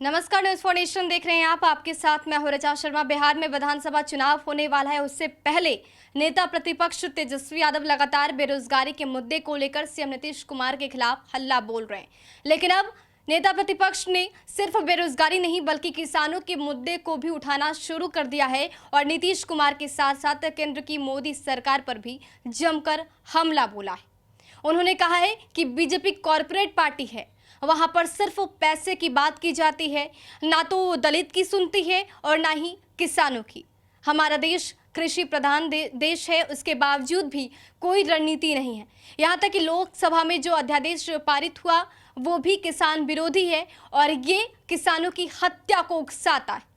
नमस्कार, news for nation देख रहे हैं आप। आपके साथ मैं हूं ऋचा शर्मा। बिहार में विधानसभा चुनाव होने वाला है, उससे पहले नेता प्रतिपक्ष तेजस्वी यादव लगातार बेरोजगारी के मुद्दे को लेकर सीएम नीतीश कुमार के खिलाफ हल्ला बोल रहे हैं। लेकिन अब नेता प्रतिपक्ष ने सिर्फ बेरोजगारी नहीं बल्कि किसानों के मुद्दे को भी उठाना शुरू कर दिया है और नीतीश कुमार के साथ साथ केंद्र की मोदी सरकार पर भी जमकर हमला बोला है। उन्होंने कहा है कि बीजेपी कॉरपोरेट पार्टी है, वहां पर सिर्फ पैसे की बात की जाती है, ना तो दलित की सुनती है और ना ही किसानों की। हमारा देश कृषि प्रधान देश है, उसके बावजूद भी कोई रणनीति नहीं है। यहाँ तक कि लोकसभा में जो अध्यादेश पारित हुआ वो भी किसान विरोधी है और ये किसानों की हत्या को उकसाता है।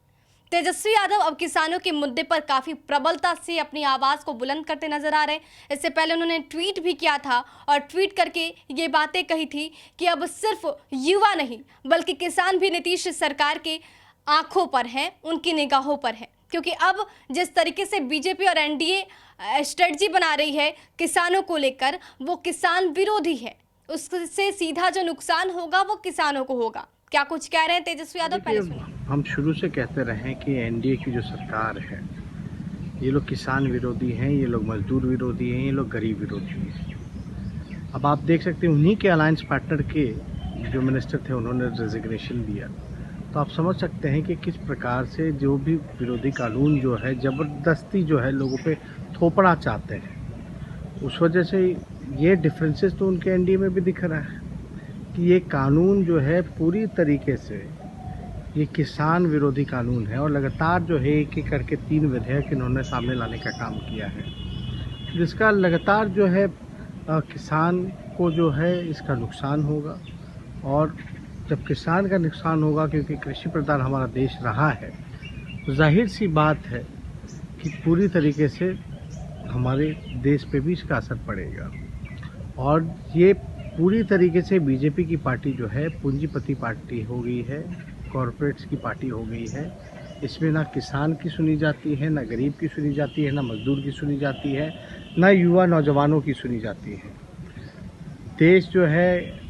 तेजस्वी यादव अब किसानों के मुद्दे पर काफी प्रबलता से अपनी आवाज को बुलंद करते नजर आ रहे हैं। इससे पहले उन्होंने ट्वीट भी किया था और ट्वीट करके ये बातें कही थी कि अब सिर्फ युवा नहीं बल्कि किसान भी नीतीश सरकार के आंखों पर हैं, उनकी निगाहों पर है। क्योंकि अब जिस तरीके से बीजेपी और एनडीए स्ट्रेटजी बना रही है किसानों को लेकर, वो किसान विरोधी है। उससे सीधा जो नुकसान होगा वो किसानों को होगा। क्या कुछ कह रहे हैं तेजस्वी यादव, पहले सुनिए। हम शुरू से कहते रहे हैं कि एनडीए की जो सरकार है, ये लोग किसान विरोधी हैं, ये लोग मजदूर विरोधी हैं, ये लोग गरीब विरोधी हैं। अब आप देख सकते हैं उन्हीं के अलायंस पार्टनर के जो मिनिस्टर थे उन्होंने रेजिग्नेशन दिया, तो आप समझ सकते हैं कि किस प्रकार से जो भी विरोधी कानून जो है ज़बरदस्ती जो है लोगों पे थोपना चाहते हैं। उस वजह से ये डिफरेंसेस तो उनके एनडीए में भी दिख रहा है कि ये कानून जो है पूरी तरीके से ये किसान विरोधी कानून है और लगातार जो है एक एक करके 3 विधेयक इन्होंने सामने लाने का काम किया है, जिसका लगातार जो है किसान को जो है इसका नुकसान होगा। और जब किसान का नुकसान होगा, क्योंकि कृषि प्रधान हमारा देश रहा है, तो जाहिर सी बात है कि पूरी तरीके से हमारे देश पे भी इसका असर पड़ेगा। और ये पूरी तरीके से बीजेपी की पार्टी जो है पूंजीपति पार्टी हो गई है, कॉरपोरेट्स की पार्टी हो गई है। इसमें ना किसान की सुनी जाती है, ना गरीब की सुनी जाती है, ना मजदूर की सुनी जाती है, ना युवा नौजवानों की सुनी जाती है। देश जो है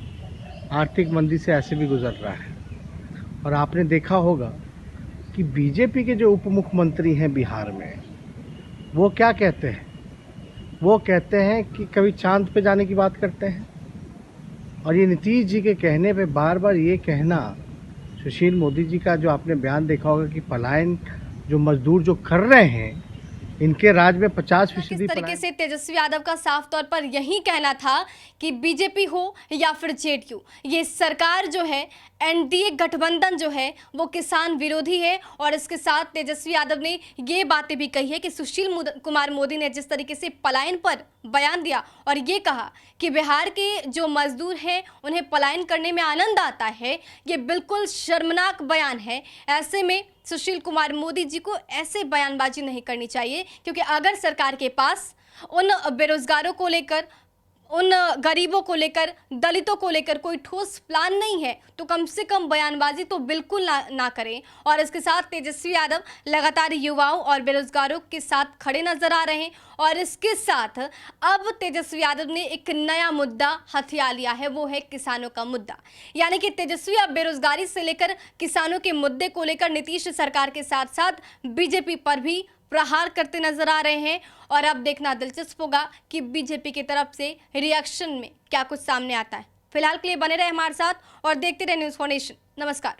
आर्थिक मंदी से ऐसे भी गुजर रहा है। और आपने देखा होगा कि बीजेपी के जो उप मुख्यमंत्री हैं बिहार में, वो क्या कहते हैं? वो कहते हैं कि कभी चांद पे जाने की बात करते हैं। और ये नीतीश जी के कहने पे बार बार ये कहना, सुशील मोदी जी का जो आपने बयान देखा होगा कि पलायन जो मजदूर जो कर रहे हैं, इनके राज में 50% किस तरीके से तेजस्वी यादव का साफ तौर पर यही कहना था कि बीजेपी हो या फिर जेडीयू, ये सरकार जो है एनडीए गठबंधन जो है वो किसान विरोधी है। और इसके साथ तेजस्वी यादव ने ये बातें भी कही है कि सुशील कुमार मोदी ने जिस तरीके से पलायन पर बयान दिया और ये कहा कि बिहार के जो मजदूर हैं उन्हें पलायन करने में आनंद आता है, ये बिल्कुल शर्मनाक बयान है। ऐसे में सुशील कुमार मोदी जी को ऐसे बयानबाजी नहीं करनी चाहिए, क्योंकि अगर सरकार के पास उन बेरोजगारों को लेकर, उन गरीबों को लेकर, दलितों को लेकर कोई ठोस प्लान नहीं है तो कम से कम बयानबाजी तो बिल्कुल ना करें। और इसके साथ तेजस्वी यादव लगातार युवाओं और बेरोजगारों के साथ खड़े नजर आ रहे हैं। और इसके साथ अब तेजस्वी यादव ने एक नया मुद्दा हथिया लिया है, वो है किसानों का मुद्दा। यानी कि तेजस्वी अब बेरोजगारी से लेकर किसानों के मुद्दे को लेकर नीतीश सरकार के साथ साथ बीजेपी पर भी प्रहार करते नजर आ रहे हैं। और अब देखना दिलचस्प होगा कि बीजेपी की तरफ से रिएक्शन में क्या कुछ सामने आता है। फिलहाल के लिए बने रहे हमारे साथ और देखते रहे न्यूज फॉर नेशन। नमस्कार।